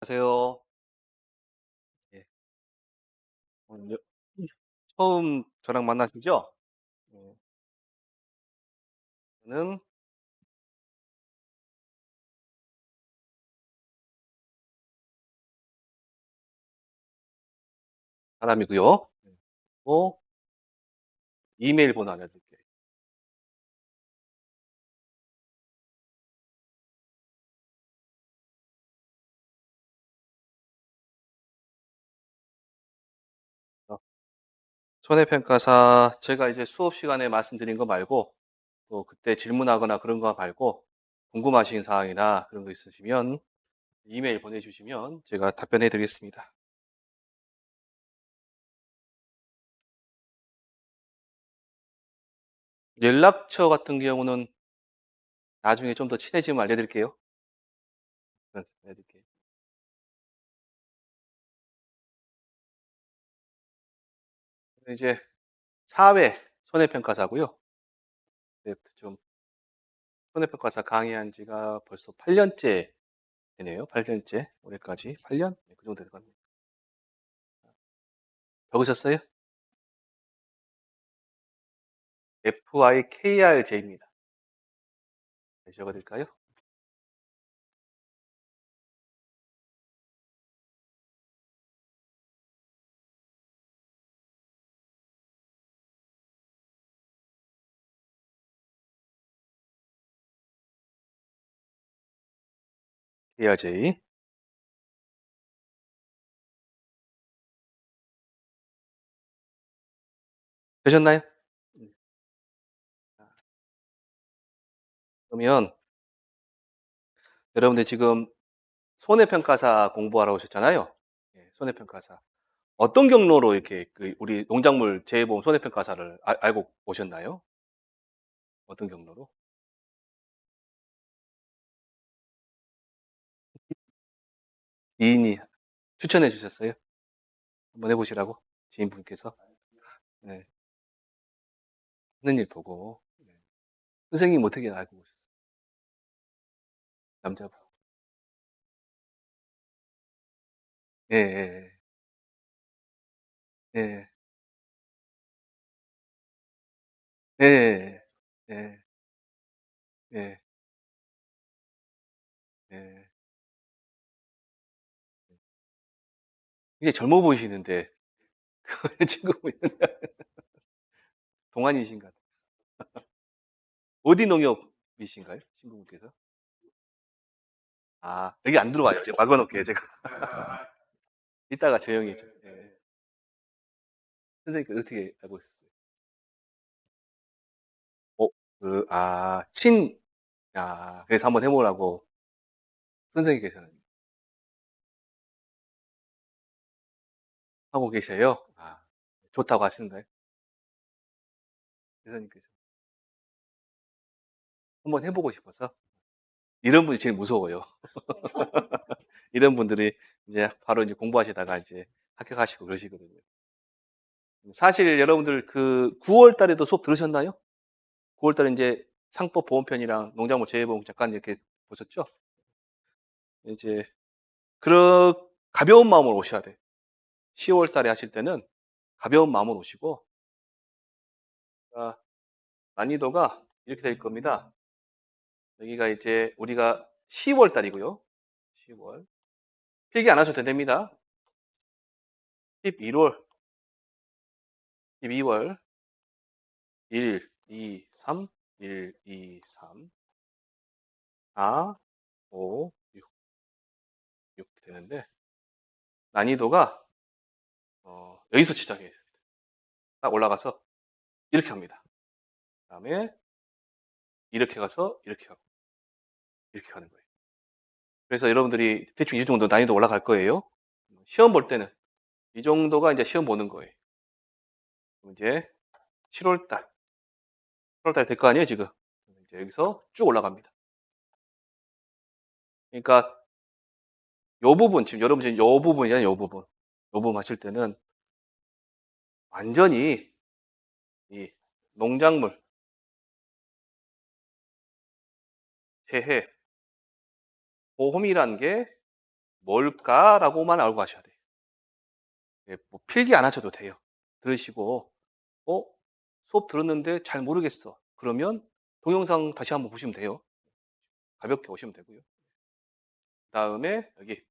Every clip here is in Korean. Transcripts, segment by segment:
안녕하세요. 예. 오늘 처음 저랑 만나시죠? 예. 저는 사람이고요. 또 이메일 번호 알려드릴게요. 어, 손해평가사 제가 이제 수업 시간에 말씀드린 거 말고 또 그때 질문하거나 그런 거 말고 궁금하신 사항이나 그런 거 있으시면 이메일 보내주시면 제가 답변해 드리겠습니다. 연락처 같은 경우는 나중에 좀 더 친해지면 알려드릴게요. 알려드릴게요. 이제 사회 손해평가사고요. 네, 좀 손해평가사 강의한 지가 벌써 8년째 되네요. 8년째. 올해까지 8년? 네, 그 정도 될 것 같네요. 적으셨어요? FIKRJ입니다. 네, 적어드릴까요? KRJ. 되셨나요? 음. 그러면 여러분들 지금 손해평가사 공부하러 오셨잖아요. 예, 손해평가사. 어떤 경로로 이렇게 그 우리 농작물 재해보험 손해평가사를 알고 오셨나요? 어떤 경로로? 지인이 추천해 주셨어요? 한번 해보시라고? 지인분께서? 네, 하는 일 보고. 네. 선생님 어떻게 알고 오셨어요? 남자분. 예, 예, 예. 예, 예, 예, 예, 예. 이게 젊어 보이시는데, 지금 동안이신가? 어디 농협이신가요? 친구분께서? 아, 여기 안 들어와요. 제가 막아놓을게요, 제가. 이따가 조용히 좀. 예. 선생님, 어떻게 알고 있었어요? 어, 그래서 한번 해보라고 선생님께서는 하고 계셔요? 아, 좋다고 하시는가요? 선생님께서. 한번 해보고 싶어서? 이런 분이 제일 무서워요. 이런 분들이 이제 바로 이제 공부하시다가 이제 합격하시고 그러시거든요. 사실 여러분들 그 9월 달에도 수업 들으셨나요? 9월 달에 이제 상법 보험편이랑 농작물 재해보험 잠깐 이렇게 보셨죠? 이제 그런 가벼운 마음으로 오셔야 돼. 10월 달에 하실 때는 가벼운 마음으로 오시고, 아, 난이도가 이렇게 될 겁니다. 여기가 이제 우리가 10월 달이고요. 10월. 필기 안 하셔도 됩니다. 11월, 12월, 1, 2, 3, 1, 2, 3, 4, 5, 6, 6 되는데, 난이도가, 여기서 시작해요. 딱 올라가서 이렇게 합니다. 그 다음에 이렇게 가서 이렇게 하고, 이렇게 하는 거예요. 그래서 여러분들이 대충 이 정도 난이도 올라갈 거예요. 시험 볼 때는 이 정도가 이제 시험 보는 거예요. 그럼 이제 7월 달, 7월 달 될 거 아니에요, 지금. 이제 여기서 쭉 올라갑니다. 그러니까 요 부분, 지금 여러분 지금 요 부분이잖아요, 요 부분. 요 부분 하실 때는 완전히 이 농작물, 재해, 보험이란 게 뭘까라고만 알고 가셔야 돼요. 예, 뭐 필기 안 하셔도 돼요. 들으시고 어 수업 들었는데 잘 모르겠어. 그러면 동영상 다시 한번 보시면 돼요. 가볍게 보시면 되고요. 그다음에 여기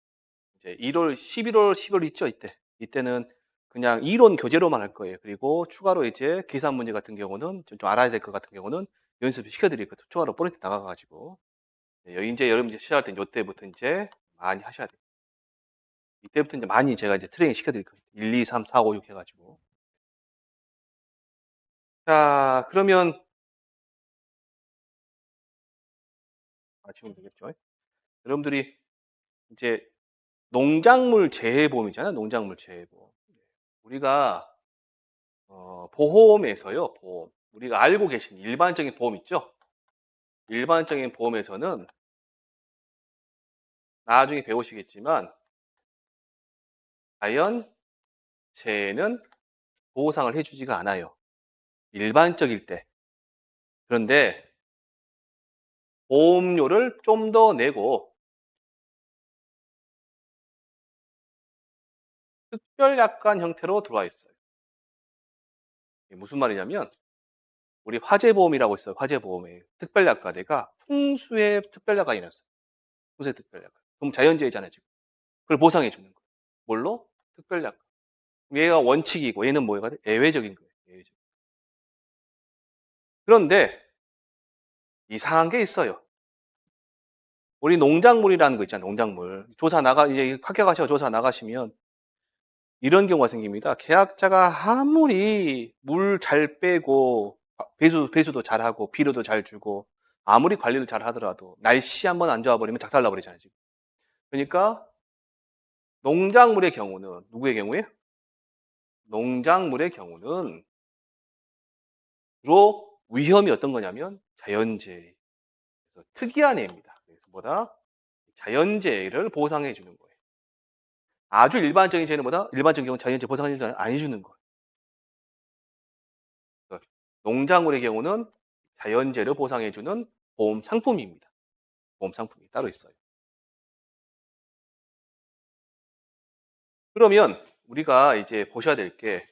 이제 1월, 11월, 10월 있죠, 이때. 이때는 그냥 이론 교재로만 할 거예요. 그리고 추가로 이제 계산 문제 같은 경우는 좀 알아야 될 것 같은 경우는 연습 시켜드릴 거예요. 추가로 포인트 나가가지고. 이제 여러분 이제 시작할 때 이때부터 이제 많이 하셔야 돼요. 이때부터 이제 많이 제가 이제 트레이닝 시켜드릴 거예요. 1, 2, 3, 4, 5, 6 해가지고. 자, 그러면 맞추면 되겠죠. 여러분들이 이제 농작물 재해보험이잖아요. 농작물 재해보험. 우리가 보험에서요. 보험. 우리가 알고 계신 일반적인 보험 있죠? 일반적인 보험에서는 나중에 배우시겠지만 자연 재해는 보상을 해주지가 않아요. 일반적일 때. 그런데 보험료를 좀 더 내고 특별약관 형태로 들어와 있어요. 이게 무슨 말이냐면 우리 화재보험이라고 있어요. 화재보험에 특별약관에가 풍수의 특별약관이 났어요. 풍수의 특별약관. 그럼 자연재해잖아요, 지금. 그걸 보상해 주는 거예요. 뭘로? 특별약관. 얘가 원칙이고 얘는 뭐가 돼? 예외적인 거예요. 예외적. 그런데 이상한 게 있어요. 우리 농작물이라는 거 있잖아요. 농작물. 조사 나가 이제 학교 가셔서 조사 나가시면 이런 경우가 생깁니다. 계약자가 아무리 물 잘 빼고 배수도 잘하고 비료도 잘 주고 아무리 관리를 잘 하더라도 날씨 한번 안 좋아 버리면 작살나 버리잖아요, 지금. 그러니까 농작물의 경우는 누구의 경우에? 농작물의 경우는 주로 위험이 어떤 거냐면 자연재해. 그래서 특이한 예입니다. 그래서 뭐다? 자연재해를 보상해 주는 거예요. 아주 일반적인 재해는 뭐다? 일반적인 경우 자연재해 보상해 주는 안 해주는 거예요. 그러니까 농작물의 경우는 자연재해를 보상해 주는 보험 상품입니다. 보험 상품이 따로 있어요. 그러면 우리가 이제 보셔야 될 게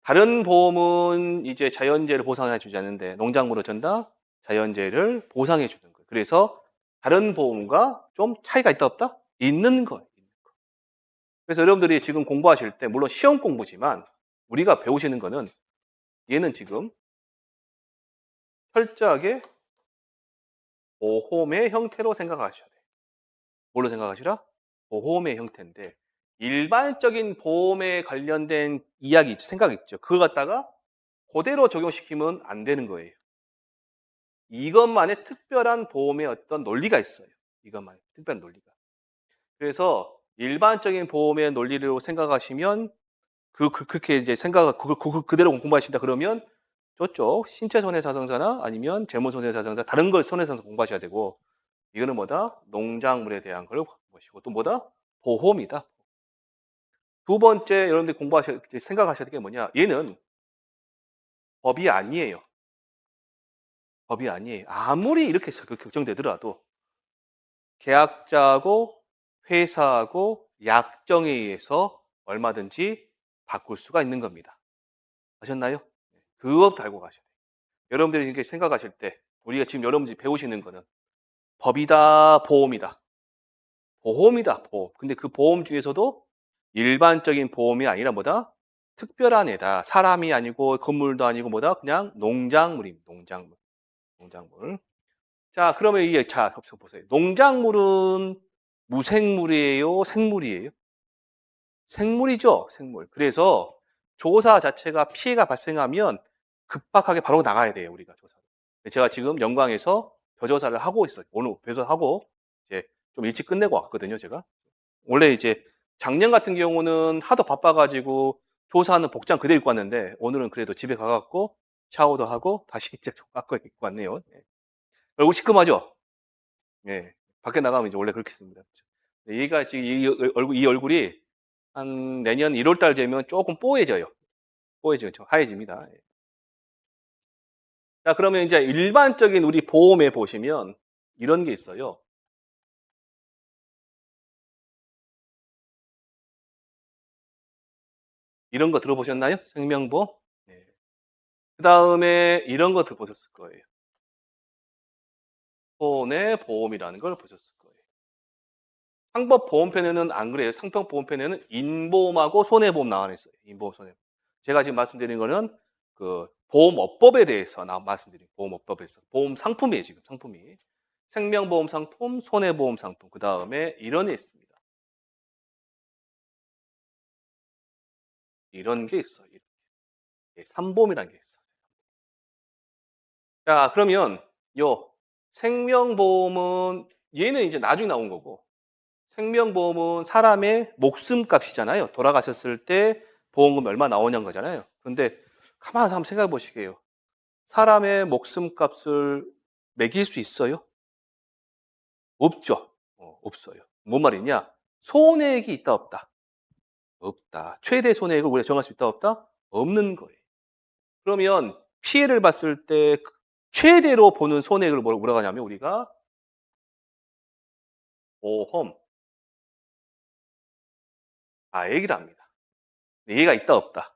다른 보험은 이제 자연재해를 보상해 주지 않는데 농작물은 전다 자연재해를 보상해 주는 거예요. 그래서 다른 보험과 좀 차이가 있다 없다? 있는 거예요. 그래서 여러분들이 지금 공부하실 때 물론 시험 공부지만 우리가 배우시는 거는 얘는 지금 철저하게 보험의 형태로 생각하셔야 돼요. 뭘로 생각하시라? 보험의 형태인데 일반적인 보험에 관련된 이야기 있죠. 생각 있죠. 그거 갖다가 그대로 적용시키면 안 되는 거예요. 이것만의 특별한 보험의 어떤 논리가 있어요. 이것만의 특별한 논리가. 그래서 일반적인 보험의 논리로 생각하시면 그렇게 이제 그대로 공부하신다 그러면 저쪽 신체 손해사정자나 아니면 재무 손해사정자 다른 걸 손해사정자 공부하셔야 되고 이거는 뭐다? 농작물에 대한 걸 보시고 또 뭐다? 보험이다. 두 번째 여러분들이 생각하셔야 될 게 뭐냐? 얘는 법이 아니에요. 법이 아니에요. 아무리 이렇게 결정되더라도 계약자하고 회사하고 약정에 의해서 얼마든지 바꿀 수가 있는 겁니다. 아셨나요? 그것도 알고 가셔야 돼요. 여러분들이 이렇게 생각하실 때 우리가 지금 여러분들이 배우시는 거는 법이다, 보험이다. 보험이다, 보험. 근데 그 보험 중에서도 일반적인 보험이 아니라 뭐다? 특별한 애다. 사람이 아니고 건물도 아니고 뭐다? 그냥 농작물입니다. 농작물. 농작물. 자, 그러면 이게 자, 합쳐 보세요. 농작물은 무생물이에요, 생물이에요? 생물이죠, 생물. 그래서 조사 자체가 피해가 발생하면 급박하게 바로 나가야 돼요, 우리가 조사. 제가 지금 영광에서 벼조사를 하고 있어요. 오늘 벼조사하고 이제 좀 일찍 끝내고 왔거든요, 제가. 원래 이제 작년 같은 경우는 하도 바빠가지고 조사하는 복장 그대로 입고 왔는데 오늘은 그래도 집에 가갖고 샤워도 하고 다시 이제 바꿔 입고 왔네요. 예. 얼굴 시큼하죠? 예. 밖에 나가면 이제 원래 그렇게 씁니다. 얘가 지금 이 얼굴이 한 내년 1월 달 되면 조금 뽀얘져요. 뽀얘져요. 좀 하얘집니다. 예. 자, 그러면 이제 일반적인 우리 보험에 보시면 이런 게 있어요. 이런 거 들어보셨나요? 생명보험? 네. 그 다음에 이런 거 들어보셨을 거예요. 손해보험이라는 걸 보셨을 거예요. 상법보험편에는 안 그래요. 상법보험편에는 인보험하고 손해보험 나와 있어요. 인보험, 손해보험. 제가 지금 말씀드린 거는 그 보험업법에 대해서 말씀드린 보험업법에서. 보험 상품이에요, 지금 상품이. 생명보험 상품, 손해보험 상품. 그 다음에 이런 게 있습니다. 이런 게 있어요. 삼보험이라는 게 있어요. 자, 그러면 요 생명보험은 얘는 이제 나중에 나온 거고 생명보험은 사람의 목숨값이잖아요. 돌아가셨을 때 보험금 얼마 나오냐는 거잖아요. 그런데 가만히 한번 생각해 보시게요. 사람의 목숨값을 매길 수 있어요? 없죠. 없어요. 뭔 말이냐? 손해액이 있다 없다? 없다. 최대 손해액을 우리가 정할 수 있다 없다? 없는 거예요. 그러면 피해를 봤을 때 최대로 보는 손해액을 뭐라고 하냐면 우리가 보험 가액이랍니다. 얘가 있다 없다?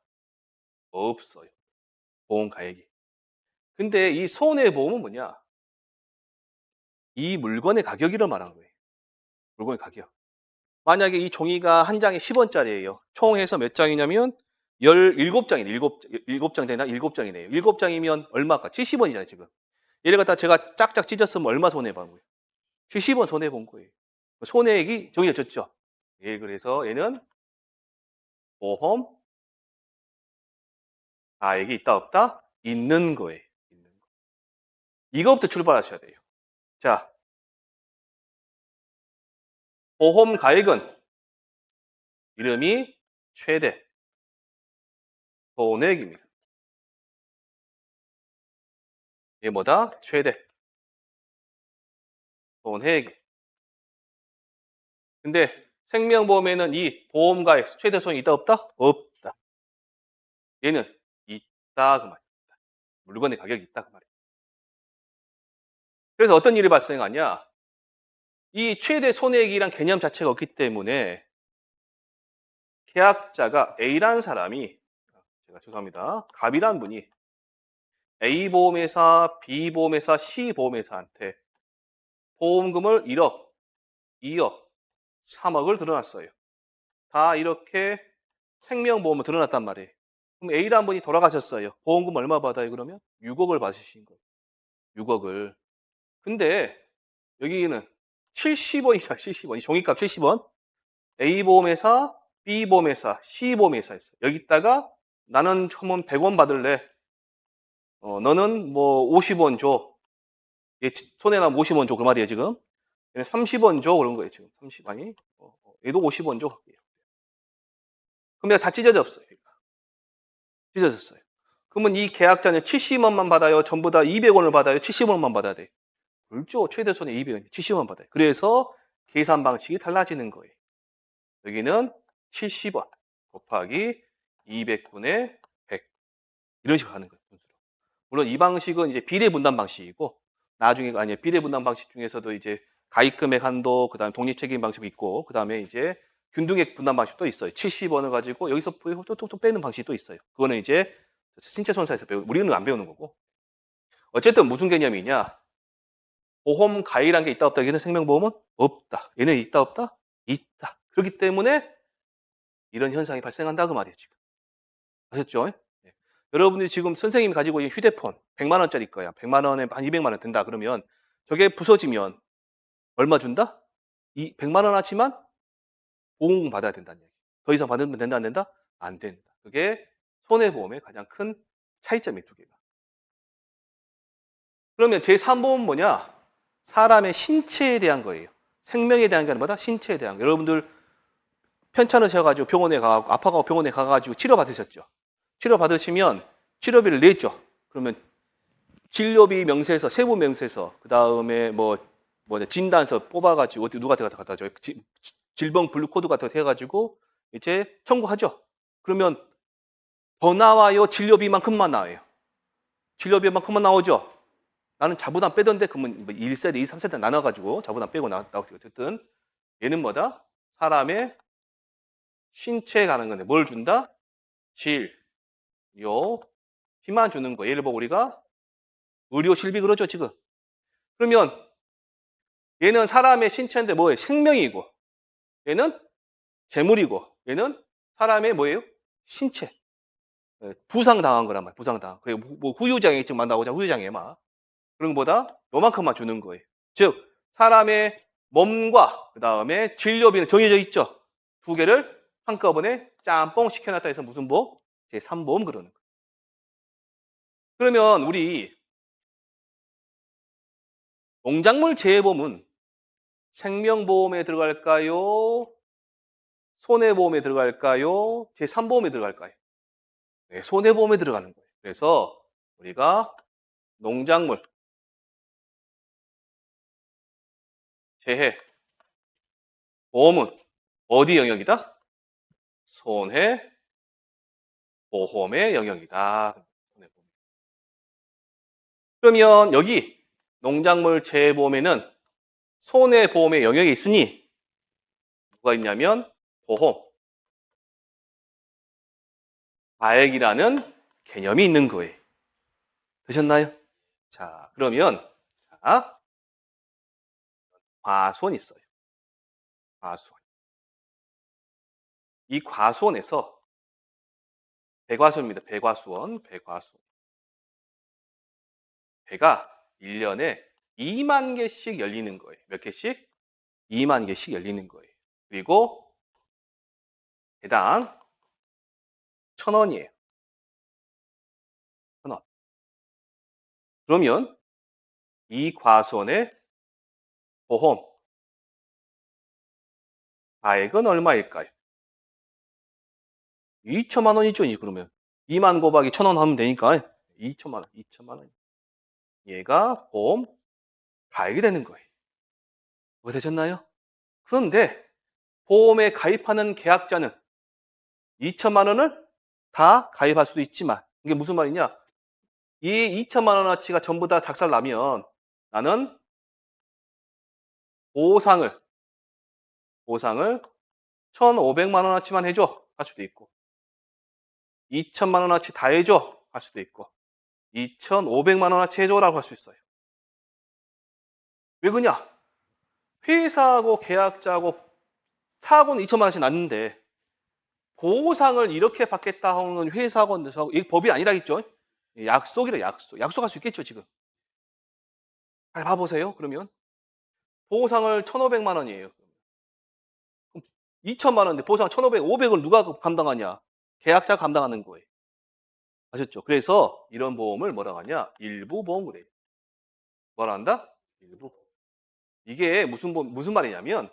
없어요. 보험 가액이. 근데 이 손해보험은 뭐냐? 이 물건의 가격이라 말하는 거예요. 물건의 가격. 만약에 이 종이가 한 장에 10원짜리예요. 총 해서 몇 장이냐면 17장이네. 7장 되나? 7장이네요. 7장이면 얼마일까? 70원이잖아요, 지금. 얘를 갖다 제가 짝짝 찢었으면 얼마 손해본 거예요? 70원 손해본 거예요. 손해액이 정해졌죠. 예, 그래서 얘는 보험 가액이 있다 없다? 있는 거예요. 있는 거. 이거부터 출발하셔야 돼요. 자, 보험 가액은 이름이 최대 손해액입니다. 이게 뭐다? 최대 손해액. 근데 생명보험에는 이 보험가액 최대 손익이 있다 없다? 없다. 얘는 있다 그 말이야. 물건의 가격이 있다 그 말이야. 그래서 어떤 일이 발생하냐? 이 최대 손해액이란 개념 자체가 없기 때문에 계약자가 A라는 사람이 제가 죄송합니다. 갑이라는 분이 A보험회사, B보험회사, C보험회사한테 보험금을 1억, 2억, 3억을 들어놨어요. 다 이렇게 생명보험을 들어놨단 말이에요. 그럼 A라는 분이 돌아가셨어요. 보험금 얼마 받아요, 그러면? 6억을 받으신 거예요. 6억을. 근데 여기는 70원이다, 70원. 이 종이값 70원. A보험회사, B보험회사, C보험회사 있어요. 여기다가 나는 한번 100원 받을래. 너는 뭐 50원 줘. 얘 손해나면 50원 줘. 그 말이에요, 지금. 얘는 30원 줘. 그런 거예요, 지금. 30, 아니. 얘도 50원 줘. 그럼 내가 다 찢어졌어요. 찢어졌어요. 그러면 이 계약자는 70원만 받아요? 전부 다 200원을 받아요? 70원만 받아야 돼? 그렇죠. 최대 손해 200원, 70원 받아요. 그래서 계산 방식이 달라지는 거예요. 여기는 70원 곱하기 200분의 100 이런 식으로 하는 거예요. 물론 이 방식은 이제 비례 분담 방식이고 나중에 아니 비례 분담 방식 중에서도 이제 가입 금액 한도 그다음에 독립 책임 방식이 있고 그다음에 이제 균등액 분담 방식도 있어요. 70원을 가지고 여기서 또 빼는 방식이 또 있어요. 그거는 이제 신체 손상에서 우리는 안 배우는 거고. 어쨌든 무슨 개념이냐? 보험 가입이라는 게 있다 없다. 얘는 생명보험은 없다. 얘는 있다 없다? 있다. 그렇기 때문에 이런 현상이 발생한다 그 말이에요, 지금. 아셨죠? 네. 여러분들이 지금 선생님이 가지고 있는 휴대폰 100만 원짜리 거야. 100만 원에 한 200만 원 든다 그러면 저게 부서지면 얼마 준다? 100만 원 하지만 보험금 받아야 된다는 얘기. 더 이상 받으면 된다 안 된다? 안 된다. 그게 손해보험의 가장 큰 차이점이 두 개가. 그러면 제3보험은 뭐냐? 사람의 신체에 대한 거예요. 생명에 대한 게 아니라 신체에 대한 거. 여러분들 편찮으셔가지고 병원에 가고 아파가고 병원에 가가지고 치료 받으셨죠. 치료 받으시면 치료비를 냈죠. 그러면 진료비 명세서, 세부 명세서, 그 다음에 진단서 뽑아가지고 어디 누구한테 갖다 줘요. 질병 분류 코드 같은 거 해가지고 이제 청구하죠. 그러면 더 나와요. 진료비만큼만 나와요. 진료비만큼만 나오죠. 나는 자부담 빼던데 그러면 1세대, 2, 3세대 나눠가지고 자부담 빼고 나오죠. 어쨌든 얘는 뭐다? 사람의 신체에 가는 건데 뭘 준다? 진료 비만 주는 거. 예를 보고 우리가 의료 실비 그러죠, 지금. 그러면 얘는 사람의 신체인데 뭐예요? 생명이고 얘는 재물이고 얘는 사람의 뭐예요? 신체. 예, 부상당한 거란 말이야. 부상당한. 그게 뭐 후유장애증만 나오자 후유장애만. 그런 것보다 요만큼만 주는 거예요. 즉 사람의 몸과 그다음에 진료비는 정해져 있죠. 두 개를 한꺼번에 짬뽕 시켜놨다 해서 무슨 보험? 제3보험 그러는 거예요. 그러면 우리 농작물 재해보험은 생명보험에 들어갈까요? 손해보험에 들어갈까요? 제3보험에 들어갈까요? 네, 손해보험에 들어가는 거예요. 그래서 우리가 농작물 재해 보험은 어디 영역이다? 손해보험의 영역이다. 그러면 여기 농작물 재해보험에는 손해보험의 영역이 있으니 뭐가 있냐면 보험, 가액이라는 개념이 있는 거예요. 되셨나요? 자, 그러면 자, 과수원 있어요. 과수원. 이 과수원에서 배과수원입니다. 배과수원, 배과수원. 배가 1년에 2만 개씩 열리는 거예요. 몇 개씩? 2만 개씩 열리는 거예요. 그리고 배당 1,000원이에요. 1,000원. 그러면 이 과수원의 보험 가액은 얼마일까요? 2천만 원이죠, 그러면. 2만 곱하기 1,000원 하면 되니까 2천만 원, 2천만 원. 얘가 보험 가액이 되는 거예요. 뭐 되셨나요? 그런데 보험에 가입하는 계약자는 2천만 원을 다 가입할 수도 있지만 이게 무슨 말이냐? 이 2천만 원어치가 전부 다 작살나면 나는 보상을 1,500만 원어치만 해줘 할 수도 있고 2천만 원어치 다 해줘 할 수도 있고 2,500만 원어치 해줘라고 할 수 있어요. 왜 그러냐? 회사하고 계약자하고 사고는 2천만 원씩 났는데 보상을 이렇게 받겠다 하는 회사하고 이 법이 아니라겠죠? 약속이래 약속. 약속할 수 있겠죠 지금. 잘 봐보세요. 그러면 보상을 1,500만 원이에요. 2천만 원인데 보상 1,500, 500을 누가 감당하냐? 계약자가 감당하는 거예요. 아셨죠? 그래서 이런 보험을 뭐라고 하냐? 일부 보험 그래요. 뭐라 한다? 일부. 이게 무슨 말이냐면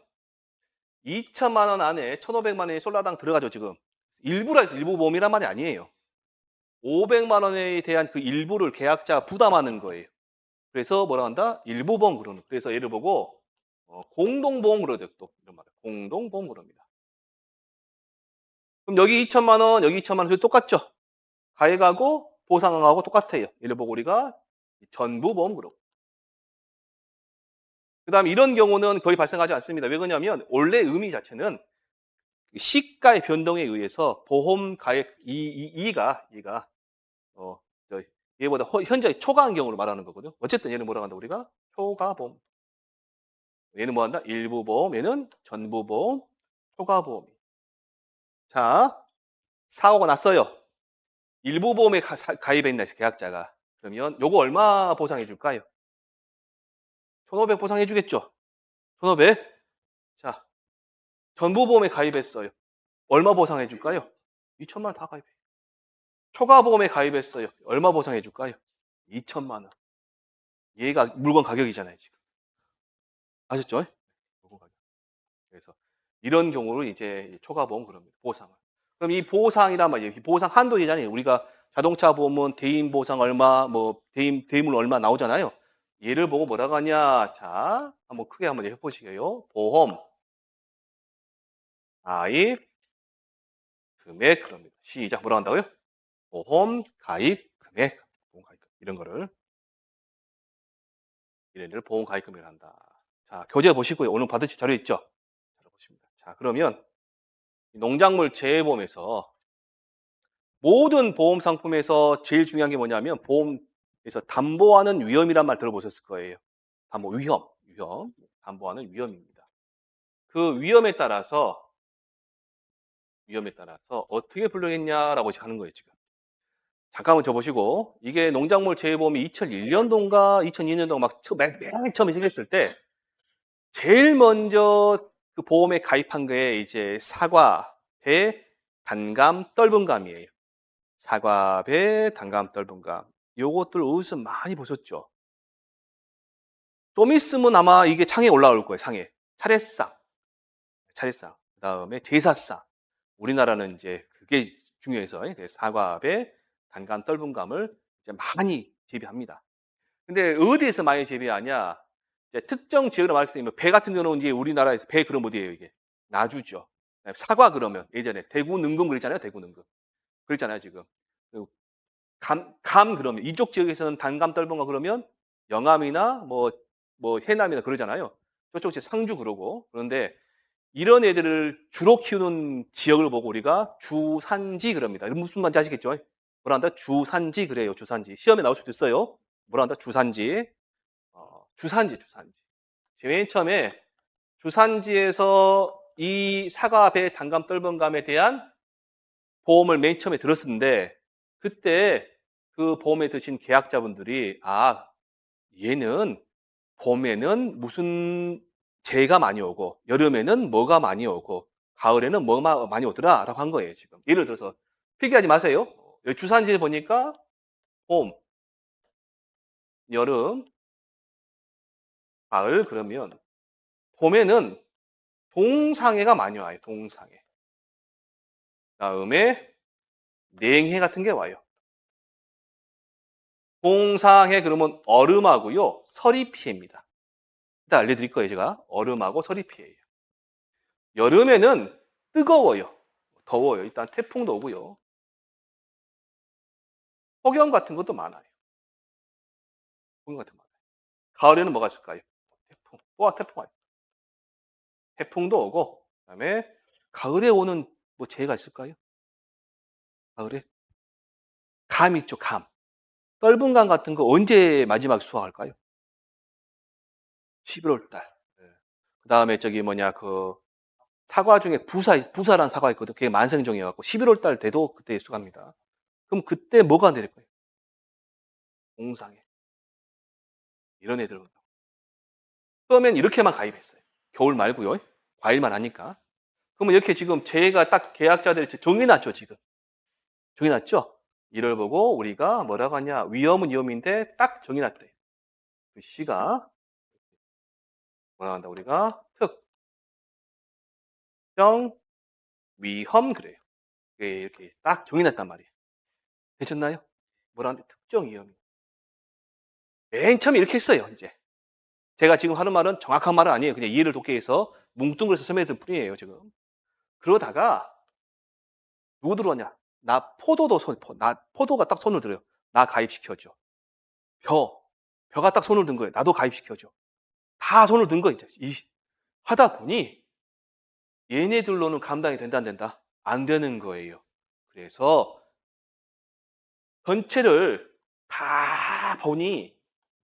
2천만 원 안에 1,500만 원이 솔라당 들어가죠 지금. 일부라 해서 일부 보험이란 말이 아니에요. 500만 원에 대한 그 일부를 계약자가 부담하는 거예요. 그래서 뭐라 한다? 일부 보험 그러는. 그래서 얘를 보고 공동보험 그러죠. 또 이런 말. 공동보험 그럽니다. 그럼 여기 2천만 원, 여기 2천만 원 똑같죠? 가액하고 보상하고 똑같아요. 얘를 보고 우리가 전부보험 그러고. 그다음에 이런 경우는 거의 발생하지 않습니다. 왜 그러냐면 원래 의미 자체는 시가의 변동에 의해서 보험 가액 이가 어, 얘보다 현재 초과한 경우를 말하는 거거든요. 어쨌든 얘는 뭐라고 한다 우리가? 초과보험. 얘는 뭐 한다? 일부보험, 얘는 전부보험, 초과보험. 자, 사고가 났어요. 일부보험에 가입했나 계약자가. 그러면 요거 얼마 보상해 줄까요? 1,500 보상해 주겠죠? 1,500. 자, 전부보험에 가입했어요. 얼마 보상해 줄까요? 2천만 원 다 가입해. 초과보험에 가입했어요. 얼마 보상해 줄까요? 2천만 원. 얘가 물건 가격이잖아요, 지금. 아셨죠? 물건 가격. 그래서 이런 경우를 이제 초과보험 그럽니다. 보상을. 그럼 이 보상이란 말이에요. 보상 한도이잖아요. 우리가 자동차 보험은 대인 보상 얼마, 뭐 대인물 얼마 나오잖아요. 얘를 보고 뭐라고 하냐? 자, 한번 크게 한번 해보시게요. 보험 가입 금액 그럽니다. 시작 뭐라고 한다고요? 보험 가입 금액. 보험 가입 금액. 이런 거를 이래를 보험 가입 금액을 한다. 자, 교재 보시고요. 오늘 받으실 자료 있죠? 잘 보십니다. 자, 그러면 농작물 재해보험에서 모든 보험 상품에서 제일 중요한 게 뭐냐면 보험에서 담보하는 위험이란 말 들어보셨을 거예요. 담보 위험. 담보하는 위험입니다. 그 위험에 따라서 어떻게 분류했냐라고 하는 거예요, 지금. 잠깐만 줘 보시고 이게 농작물 재해보험이 2001년도인가 2002년도인가 막 맨 처음에 생겼을 때 제일 먼저 그 보험에 가입한 게 이제 사과, 배, 단감, 떫은감이에요. 사과, 배, 단감, 떫은감. 요것들 어디서 많이 보셨죠? 좀 있으면 아마 이게 창에 올라올 거예요, 상에. 차례상. 그다음에 제사상. 우리나라는 이제 그게 중요해서 사과, 배, 단감, 떫은감을 이제 많이 재배합니다. 근데 어디에서 많이 재배하냐? 이제 특정 지역으로 말씀드리면 배 같은 경우는 이제 우리나라에서 배 그럼 어디예요, 이게? 나주죠. 사과 그러면 예전에 대구 능금 그랬잖아요, 대구 능금. 그랬잖아요, 지금. 그리고 감 그러면 이쪽 지역에서는 단감 떫은감 그러면 영암이나 뭐 해남이나 그러잖아요. 저쪽 이제 상주 그러고. 그런데 이런 애들을 주로 키우는 지역을 보고 우리가 주산지 그럽니다. 무슨 말인지 아시겠죠? 뭐라 한다? 주산지 그래요. 주산지. 시험에 나올 수도 있어요. 뭐라 한다? 주산지. 주산지. 맨 처음에 주산지에서 이 사과, 배, 단감, 떫은감에 대한 보험을 맨 처음에 들었었는데 그때 그 보험에 드신 계약자분들이 얘는 봄에는 무슨 재가 많이 오고 여름에는 뭐가 많이 오고 가을에는 뭐가 많이 오더라라고 한 거예요, 지금. 예를 들어서 필기하지 마세요. 여기 주산지에 보니까 봄, 여름, 가을 그러면 봄에는 동상해가 많이 와요. 동상해. 그다음에 냉해 같은 게 와요. 동상해 그러면 얼음하고요. 설이 피해입니다. 일단 알려드릴 거예요, 제가. 얼음하고 설이 피해예요. 여름에는 뜨거워요. 더워요. 일단 태풍도 오고요. 폭염 같은 것도 많아요. 폭염 같은 거 많아요. 가을에는 뭐가 있을까요? 태풍. 태풍 와요. 태풍도 오고, 그다음에 가을에 오는 뭐 재해가 있을까요? 가을에? 감 있죠, 감. 떫은 감 같은 거 언제 마지막 수확할까요? 11월 달. 예. 그다음에 저기 뭐냐 그 사과 중에 부사란 사과 있거든. 그게 만생종이어갖고 11월 달 돼도 그때 수확합니다. 그럼 그때 뭐가 내릴 거예요? 공상에 이런 애들. 처음엔 이렇게만 가입했어요. 겨울 말고요. 과일만 하니까. 그러면 이렇게 지금 제가 딱 계약자들 정해놨죠, 지금. 정해놨죠? 이를 보고 우리가 뭐라고 하냐. 위험은 위험인데 딱 정해놨대. 그 시가 뭐라고 한다. 우리가 특정 위험 그래요. 이렇게 딱 정해놨단 말이에요. 괜찮나요? 뭐라 하는데 특정 위험이. 맨 처음에 이렇게 했어요, 이제. 제가 지금 하는 말은 정확한 말은 아니에요. 그냥 이해를 돕기 위해서 뭉뚱그려서 설명했을 뿐이에요, 지금. 그러다가 누구 들어왔냐? 포도가 딱 손을 들어요. 나 가입시켜줘. 벼가 딱 손을 든 거예요. 나도 가입시켜줘. 다 손을 든 거예요. 하다 보니 얘네들로는 감당이 된다, 안 된다? 안 되는 거예요. 그래서 전체를 다 보니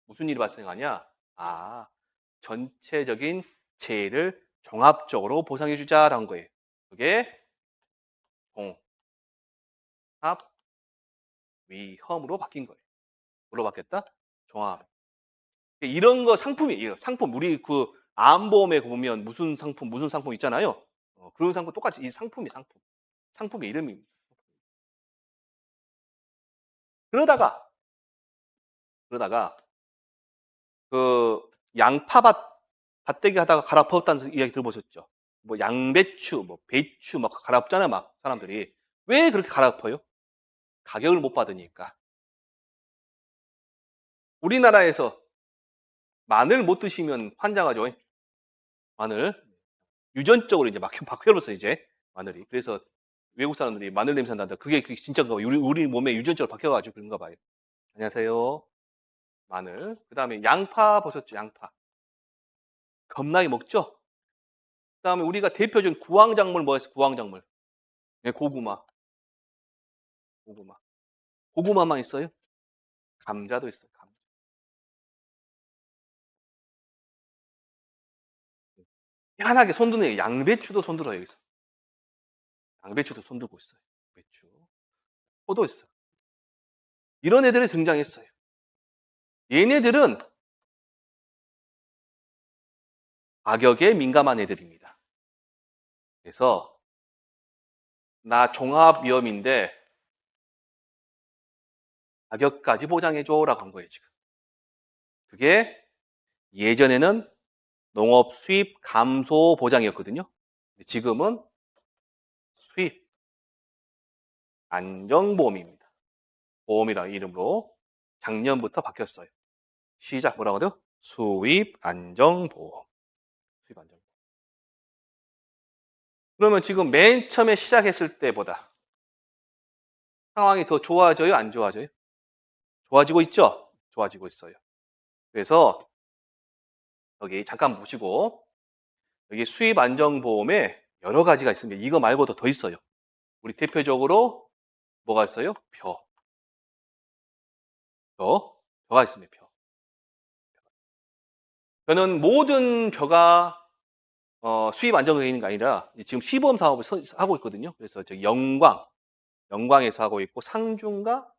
무슨 일이 발생하냐? 전체적인 재해를 종합적으로 보상해 주자라는 거예요. 그게 종합 위험으로 바뀐 거예요. 뭐로 바뀌었다? 종합. 이런 거 상품이에요. 상품. 우리 그 암보험에 보면 무슨 상품 있잖아요. 그런 상품 똑같이 이 상품이 상품. 상품의 이름입니다. 그러다가 그러다가 그 밭대기 하다가 갈아엎었다는 이야기 들어보셨죠? 뭐 양배추, 뭐 배추 막 갈아엎잖아요, 막 사람들이. 왜 그렇게 갈아엎어요? 가격을 못 받으니까. 우리나라에서 마늘 못 드시면 환장하죠. 마늘. 유전적으로 이제 바뀌어버렸어 이제 마늘이. 그래서 외국 사람들이 마늘 냄새 난다. 그게 진짜 우리 몸에 유전적으로 바뀌어가지고 그런가 봐요. 안녕하세요. 마늘. 그다음에 양파 보셨죠? 양파. 겁나게 먹죠? 그다음에 우리가 대표적인 구황작물 뭐였어? 구황작물. 네, 고구마. 고구마. 고구마만 있어요? 감자도 있어요. 감자. 희한하게 손드는 양배추도 손들어요, 여기서. 양배추도 손들고 있어요. 배추. 포도 있어요. 이런 애들이 등장했어요. 얘네들은 가격에 민감한 애들입니다. 그래서 나 종합위험인데 가격까지 보장해줘라고 한 거예요, 지금. 그게 예전에는 농업 수입 감소 보장이었거든요. 지금은 수입 안정보험입니다. 보험이라는 이름으로 작년부터 바뀌었어요. 시작 뭐라고 하죠? 수입 안정보험. 수입 안정보험. 그러면 지금 맨 처음에 시작했을 때보다 상황이 더 좋아져요? 안 좋아져요? 좋아지고 있죠? 좋아지고 있어요. 그래서 여기 잠깐 보시고 여기 수입 안정보험에 여러 가지가 있습니다. 이거 말고도 더 있어요. 우리 대표적으로 뭐가 있어요? 벼가 있습니다. 벼는 모든 벼가 수입 안정되어 있는 게 아니라 지금 시범 사업을 하고 있거든요. 그래서 저 영광에서 하고 있고 상주인가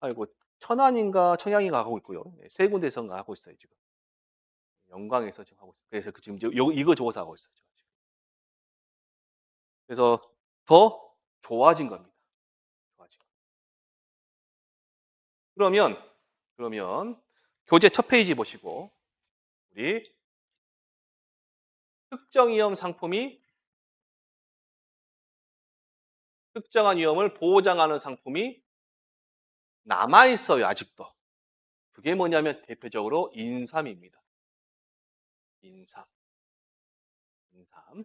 아이고 천안인가 청양인가 하고 있고요. 네, 세 군데선가 하고 있어요 지금. 영광에서 지금 하고 있어요. 그래서 지금 이거 조사하고 있어요. 지금. 그래서 더 좋아진 겁니다. 좋아진. 그러면 교재 첫 페이지 보시고 우리 특정 위험 상품이 특정한 위험을 보장하는 상품이 남아 있어요 아직도. 그게 뭐냐면 대표적으로 인삼입니다. 인삼. 인삼.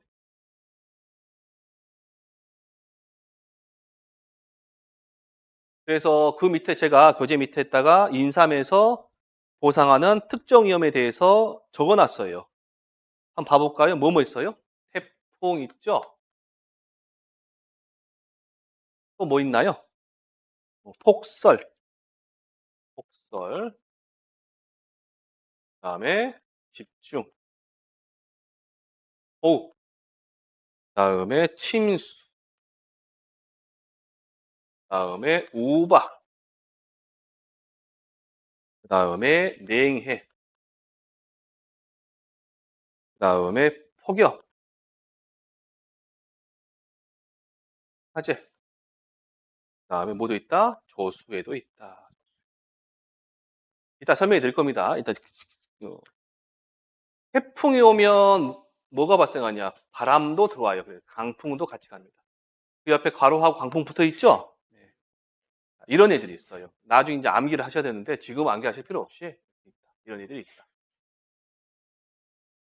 그래서 그 밑에 제가 교재 밑에다가 인삼에서 보상하는 특정 위험에 대해서 적어놨어요. 한번 봐볼까요? 뭐뭐 있어요? 태풍 있죠? 또 뭐 있나요? 폭설, 폭설. 그다음에 집중. 오. 그다음에 침수. 그다음에 우박. 그다음에 냉해. 그다음에 폭염, 화재. 그다음에 뭐도 있다? 조수에도 있다. 이따 설명해 드릴 겁니다. 일단 태풍이 오면 뭐가 발생하냐? 바람도 들어와요. 그래서 강풍도 같이 갑니다. 그 옆에 가로하고 강풍 붙어 있죠? 네. 이런 애들이 있어요. 나중에 이제 암기를 하셔야 되는데 지금 암기하실 필요 없이 있다. 이런 애들이 있다.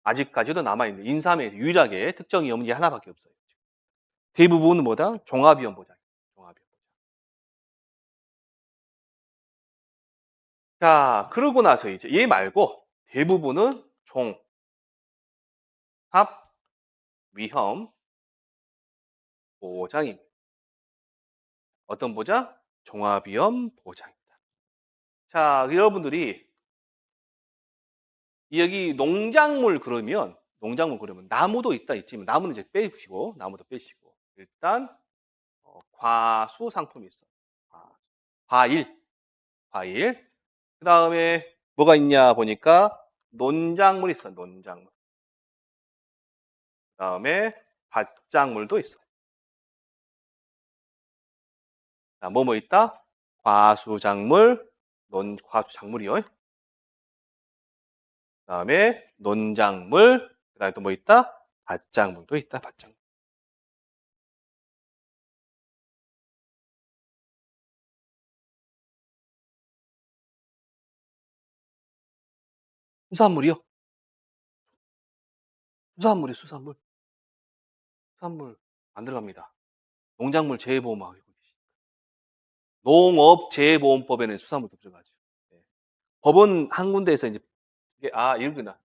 아직까지도 남아있는 인삼에 유일하게 특정 위험이 하나밖에 없어요. 대부분은 뭐다? 종합위험 보장. 종합위험 보장. 자, 그러고 나서 이제 얘 말고 대부분은 종합위험 보장입니다. 어떤 보장? 종합위험 보장입니다. 자, 여러분들이 여기 농작물 그러면 나무도 있다 있지만 나무는 이제 빼시고 나무도 빼시고 일단 과수 상품이 있어. 과일, 과일. 그 다음에 뭐가 있냐 보니까 논작물 있어. 논작물. 그 다음에 밭작물도 있어. 자, 뭐뭐 있다? 과수작물, 과수작물이요. 그 다음에 논작물, 그 다음에 또 뭐 있다? 밭작물도 있다. 밭작물. 수산물이요? 수산물. 수산물 안 들어갑니다. 농작물 재해보험하고 농업재해보험법에는 수산물도 들어가죠. 네. 법은 한 군데에서 이제 이게 이거구나.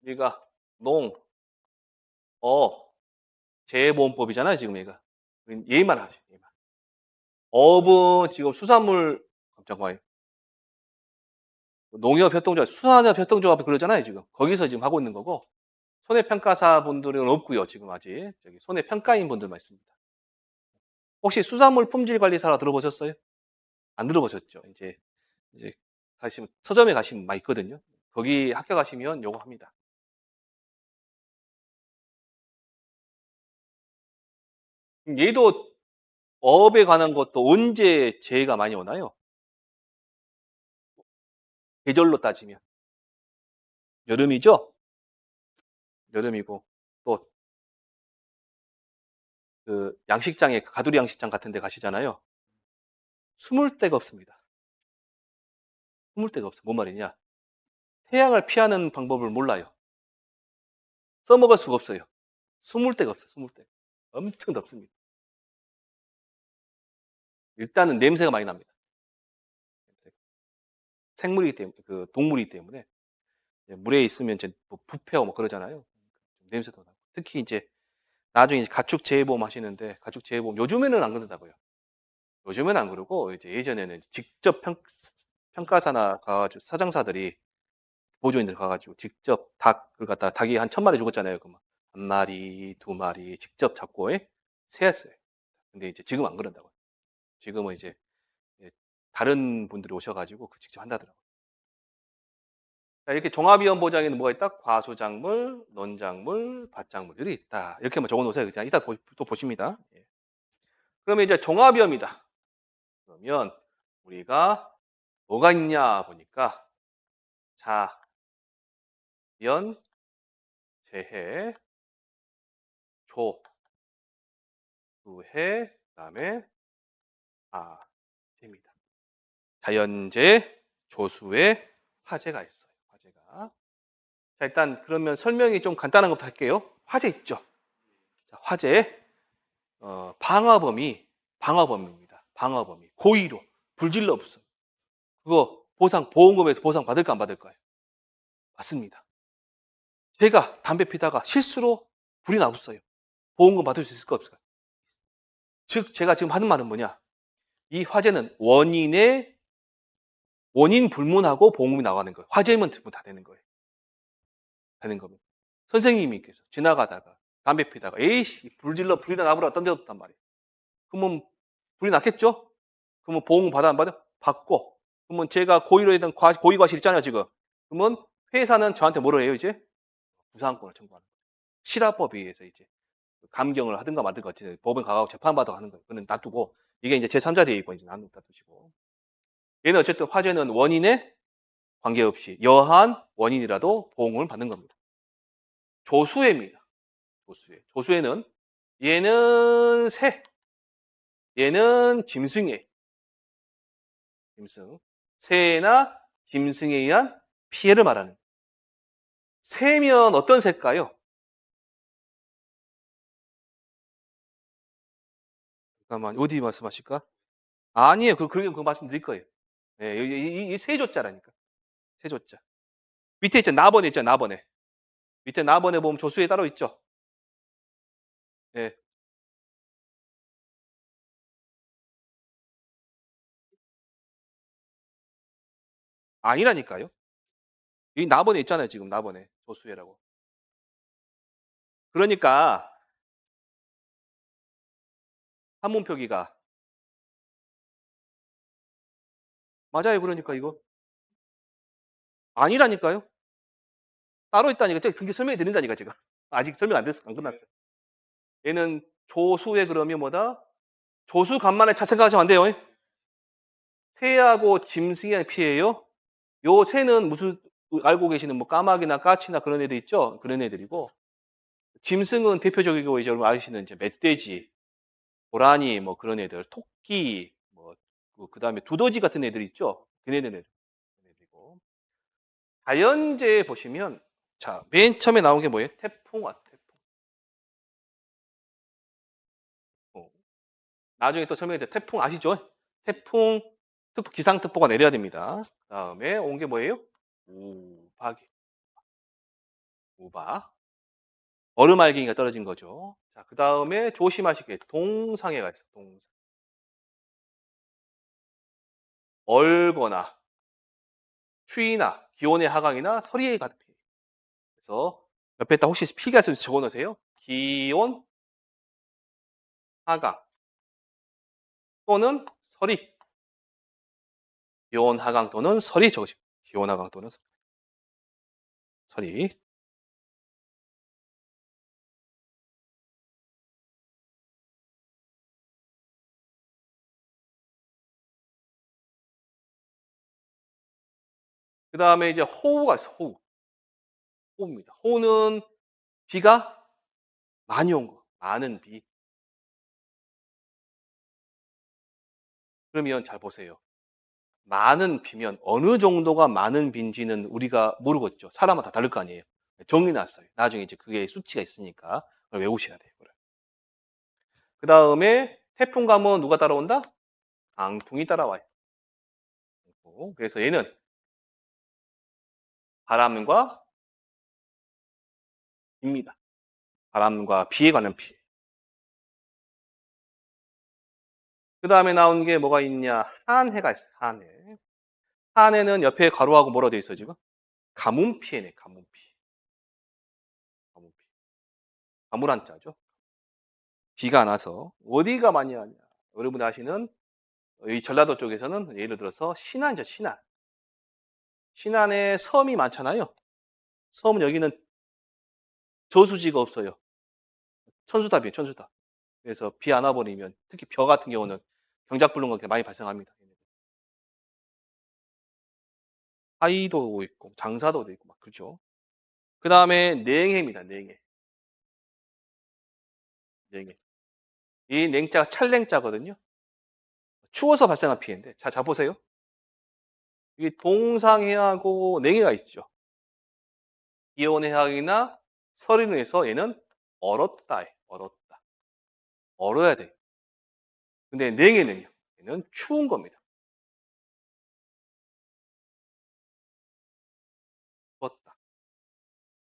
우리가 농, 어, 재해보험법이잖아요, 지금 얘가. 얘만 하죠. 얘만. 어업은 지금 수산물 잠깐만요. 농협 협동조합, 수산업 협동조합이 그러잖아요, 지금. 거기서 지금 하고 있는 거고 손해평가사 분들은 없고요, 지금 아직. 저기 손해평가인 분들만 있습니다. 혹시 수산물 품질관리사 들어보셨어요? 안 들어보셨죠? 이제 가시면 서점에 가시면 많이 있거든요. 거기 합격하시면 요거 합니다. 얘도 어업에 관한 것도 언제 재해가 많이 오나요? 계절로 따지면 여름이죠? 여름이고 또 그 양식장에 가두리 양식장 같은 데 가시잖아요. 숨을 데가 없습니다. 숨을 데가 없어요. 뭔 말이냐? 태양을 피하는 방법을 몰라요. 써먹을 수가 없어요. 숨을 데가 없어요. 숨을 데가. 엄청 덥습니다. 일단은 냄새가 많이 납니다. 냄새가. 생물이기 때문에 그 동물이기 때문에 물에 있으면 이제 뭐 부패하고 뭐 그러잖아요. 냄새도 나고. 특히 이제 나중에 가축 재해보험 하시는데 가축 재해보험 요즘에는 안 그런다고요. 요즘에는 안 그러고 이제 예전에는 직접 평가사나 가가지고 사장사들이 보조인들 가가지고 직접 닭을 갖다가 닭이 한 1000마리 죽었잖아요. 그만 한 마리, 두 마리 직접 잡고 세었어요. 근데 이제 지금 안 그런다고요. 지금은 이제 다른 분들이 오셔가지고 그 직접 한다더라고요. 자, 이렇게 종합위험 보장에는 뭐가 있다? 과수작물, 논작물, 밭작물들이 있다. 이렇게 한번 적어놓으세요. 그냥 이따 또 보십니다. 예. 그러면 이제 종합위험이다. 그러면 우리가 뭐가 있냐 보니까 자연, 재해, 조수해, 그다음에 화재입니다. 자연재해, 조수해, 화재가 있어요. 화재가. 자, 일단 그러면 설명이 좀 간단한 것부터 할게요. 화재 있죠. 자, 화재. 방화범입니다. 방화범이 고의로 불질러 없음. 그거 보험금에서 보상 받을까 안 받을까요? 맞습니다. 제가 담배 피다가 실수로 불이 나왔어요. 보험금 받을 수 있을까 없을까요? 즉 제가 지금 하는 말은 뭐냐? 이 화재는 원인 불문하고 보험금이 나가는 거예요. 화재면 다 되는 거예요. 되는 겁니다. 선생님께서 지나가다가 담배 피다가 에이씨 불질러 불이나 나보라 던져뒀단 말이에요. 그러면 불이 났겠죠? 그러면 보험금 받아 안 받아? 받고. 그러면 제가 고의로 했던 고의과실 있잖아요, 지금. 그러면 회사는 저한테 뭐라 해요, 이제? 부상권을 청구하는 거예요. 실화법에 의해서 이제 감경을 하든가 말든가 어쨌든 법원 가고 재판받아 하는 거예요. 그는 놔두고 이게 이제 제3자 대의권 이제 놔두시고. 얘는 어쨌든 화재는 원인에 관계없이 여한 원인이라도 보험금을 받는 겁니다. 조수해입니다. 조수해. 조수해는 얘는 얘는 짐승해. 짐승. 새나 짐승에 의한 피해를 말하는. 새면 어떤 새일까요? 잠깐만, 어디 말씀하실까? 아니에요. 그거 말씀드릴 거예요. 예, 이 세조자라니까. 세조자. 밑에 있죠. 나번에 있죠. 나번에. 밑에 나번에 보면 조수에 따로 있죠. 예. 아니라니까요. 이 나번에 있잖아요. 지금 나번에. 조수회라고. 그러니까 한문 표기가 맞아요. 그러니까 이거 아니라니까요. 따로 있다니까. 제가 그렇게 설명해 드린다니까 지금. 아직 설명 안 됐어. 안 끝났어요. 얘는 조수회 그러면 뭐다? 조수 간만에 차 생각하시면 안 돼요. 새하고 짐승의 피해예요. 요 새는 무슨 알고 계시는 뭐 까마귀나 까치나 그런 애들 있죠? 그런 애들이고 짐승은 대표적이고 이제 여러분 아시는 이제 멧돼지, 고라니 뭐 그런 애들, 토끼 뭐 그다음에 두더지 같은 애들 있죠? 걔네들이고 자연재해 보시면 자, 맨 처음에 나온 게 뭐예요? 태풍. 나중에 또 설명해 드릴게요. 태풍 아시죠? 태풍, 기상특보가 내려야 됩니다. 그다음에 온 게 뭐예요? 우박. 얼음알갱이가 떨어진 거죠. 자, 그다음에 조심하실 게 동상해가 있어요. 동상. 얼거나 추위나 기온의 하강이나 서리에 가득 피해. 그래서 옆에다 혹시 필기할 수 있으면 적어 놓으세요. 기온 하강 또는 서리. 기온 하강 또는 서리 적으시면 기온 하강 또는 서리. 그 다음에 이제 호우가 있어, 호우. 호우입니다. 호우는 비가 많이 온 거, 많은 비. 그러면 잘 보세요. 많은 비면 어느 정도가 많은 비인지는 우리가 모르겠죠. 사람마다 다를 거 아니에요. 정리 났어요. 나중에 이제 그게 수치가 있으니까 그걸 외우셔야 돼요. 그 다음에 태풍 가면 누가 따라온다? 강풍이 따라와요. 그래서 얘는 바람과 비입니다. 바람과 비에 관한 비. 그 다음에 나온 게 뭐가 있냐? 한해가 있어요. 한해. 한해는 옆에 가로하고 뭐라 돼 있어 지금? 가뭄피해네. 가뭄피. 가뭄피. 가물한자죠. 비가 안 와서 어디가 많이 하냐? 여러분이 아시는 이 전라도 쪽에서는 예를 들어서 신안이죠. 신안. 신안에 섬이 많잖아요. 섬은 여기는 저수지가 없어요. 천수답이에요. 천수답. 그래서 비 안 와버리면 특히 벼 같은 경우는 경작불능가 많이 발생합니다. 하이도 있고 장사도도 있고 막 그렇죠. 그 다음에 냉해입니다. 냉해. 냉해. 이 냉자가 찰냉자거든요. 추워서 발생한 피해인데 자 보세요. 이게 동상해하고 냉해가 있죠. 기온의 해학이나 서린에서 얘는 얼었다. 얼었다. 얼어야 돼. 근데 냉해는요. 얘는 추운 겁니다. 추웠다.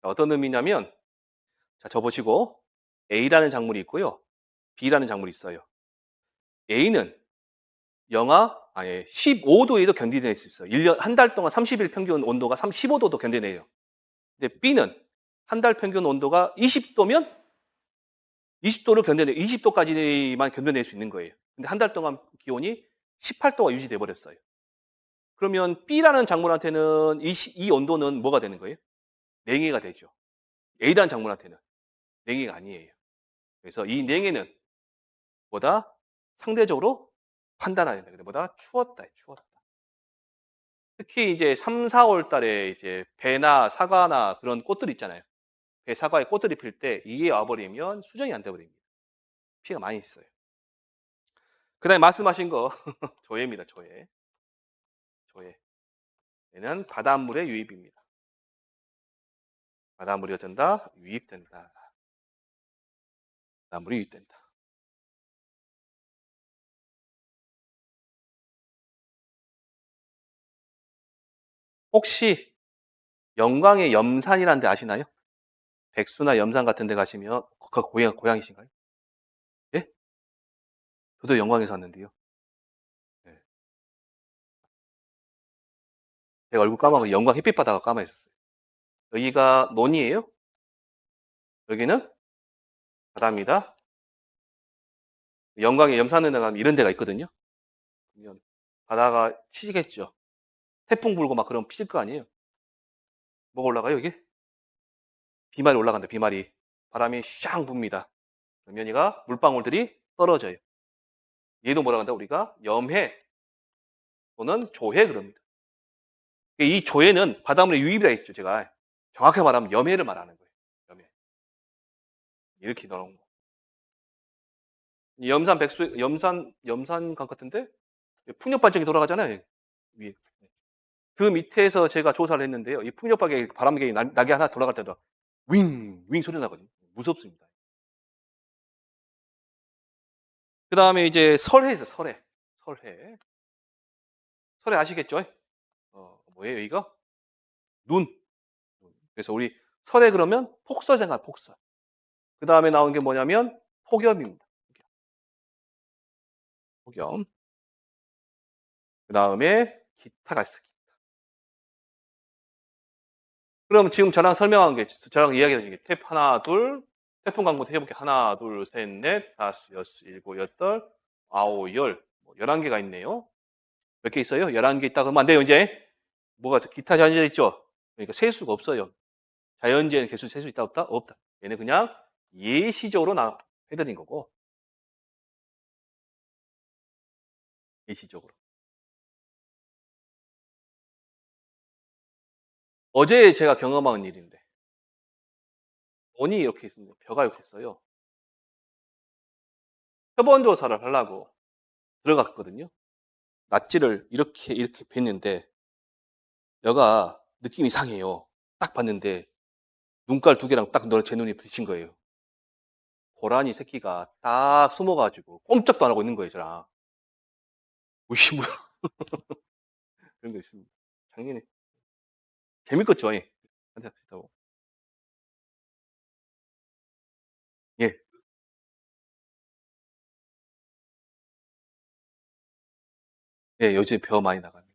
어떤 의미냐면 자, 저 보시고 A라는 작물이 있고요. B라는 작물이 있어요. A는 영하 15도에도 견디낼 수 있어요. 1년 한 달 동안 30일 평균 온도가 15도도 견디내요. 근데 B는 한 달 평균 온도가 20도면 20도를 견뎌내 20도까지만 견뎌낼 수 있는 거예요. 근데 한 달 동안 기온이 18도가 유지돼 버렸어요. 그러면 B라는 작물한테는 이 온도는 뭐가 되는 거예요? 냉해가 되죠. A라는 작물한테는 냉해가 아니에요. 그래서 이 냉해는 보다 상대적으로 판단해야 된다. 보다 추웠다. 추웠다. 특히 이제 3, 4월 달에 이제 배나 사과나 그런 꽃들 있잖아요. 배, 사과에 꽃들이 필 때 이게 와버리면 수정이 안 돼버립니다. 피해가 많이 있어요. 그 다음에 말씀하신 거 조해입니다. 조해. 조해. 얘는 바닷물의 유입입니다. 바닷물이 어쩐다? 유입된다. 바닷물이 유입된다. 혹시 영광의 염산이라는 데 아시나요? 백수나 염산 같은 데 가시면 그 고향이신가요? 예? 저도 영광에서 왔는데요. 네. 제가 얼굴 까마고 영광 햇빛 바다가 까마 있었어요. 여기가 논이에요. 여기는 바다입니다. 영광에 염산에 가면 이런 데가 있거든요. 그러면 바다가 치시겠죠. 태풍 불고 막 그러면 피실 거 아니에요. 뭐가 올라가요, 여기? 비말이 올라간다, 비말이. 바람이 샹 붑니다. 그러면 얘가 물방울들이 떨어져요. 얘도 뭐라 한다, 우리가? 염해 또는 조해 그럽니다. 이 조해는 바닷물의 유입이라 했죠, 제가. 정확하게 말하면 염해를 말하는 거예요. 염해. 이렇게 넣어놓은 거. 염산 백수, 염산강 같은데? 풍력 발전기 돌아가잖아요, 위에. 그 밑에서 제가 조사를 했는데요. 이 풍력박에 바람개 나게 하나 돌아갈 때도 윙 소리 나거든요. 무섭습니다. 그 다음에 이제 설해 있어요. 설해. 설해. 설해 아시겠죠? 뭐예요, 이거? 눈. 그래서 우리 설해 그러면 폭설 생각, 폭설. 그 다음에 나온 게 뭐냐면 폭염입니다. 폭염. 그 다음에 기타가 있어. 그럼 지금 저랑 설명한 게 저랑 이야기한 게 탭 하나, 둘, 태풍 강부터 해볼게. 하나, 둘, 셋, 넷, 다섯, 여섯, 일곱, 여덟, 아홉, 열. 11개가 있네요. 몇 개 있어요? 11개 있다 그러면 안 돼요, 이제. 뭐가 있어? 기타 자연제 있죠? 그러니까 셀 수가 없어요. 자연제는 개수 셀 수 있다, 없다? 없다. 얘는 그냥 예시적으로 해드린 거고. 예시적으로. 어제 제가 경험한 일인데. 원이 이렇게 있습니다. 벼가 이렇게 있어요. 표본 조사를 하려고 들어갔거든요. 낫지를 이렇게 뵀는데 여가 느낌이 이상해요. 딱 봤는데 눈깔 두 개랑 딱 제 눈이 부딪힌 거예요. 고라니 새끼가 딱 숨어가지고 꼼짝도 안 하고 있는 거예요, 저랑. 우씨, 뭐야. 그런 거 있습니다. 작년에. 재밌겠죠, 예. 한참 했다고. 예. 예, 요즘 벼 많이 나갑니다.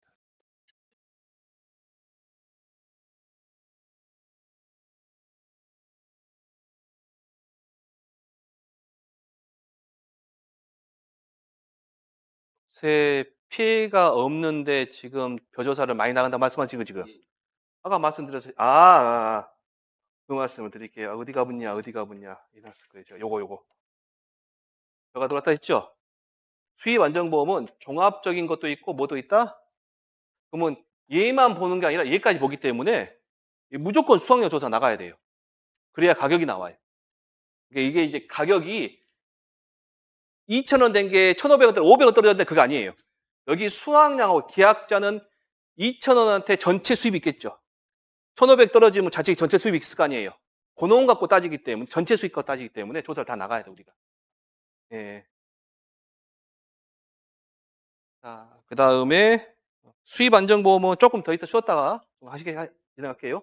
새 피해가 없는데 지금 벼조사를 많이 나간다 말씀하신 거 지금? 아까 말씀드렸어요. 그 말씀을 드릴게요. 어디가 붙냐, 어디가 붙냐. 이랬을 거예요. 제가 요거. 벼가 들어왔다 했죠? 수입 안정보험은 종합적인 것도 있고 뭐도 있다? 그러면 얘만 보는 게 아니라 얘까지 보기 때문에 무조건 수확량 조사 나가야 돼요. 그래야 가격이 나와요. 그러니까 이게 이제 가격이 2,000원 된 게 1,500원, 500원 떨어졌는데 그거 아니에요. 여기 수확량하고 계약자는 2,000원한테 전체 수입이 있겠죠. 1,500 떨어지면 자체 전체 수입이 있을 거 아니에요. 그놈 갖고 따지기 때문에 전체 수입 갖고 따지기 때문에 조사를 다 나가야 돼 우리가. 예. 자, 그다음에 수입 안정보험은 조금 더 이따 쉬었다가 좀 진행할게요.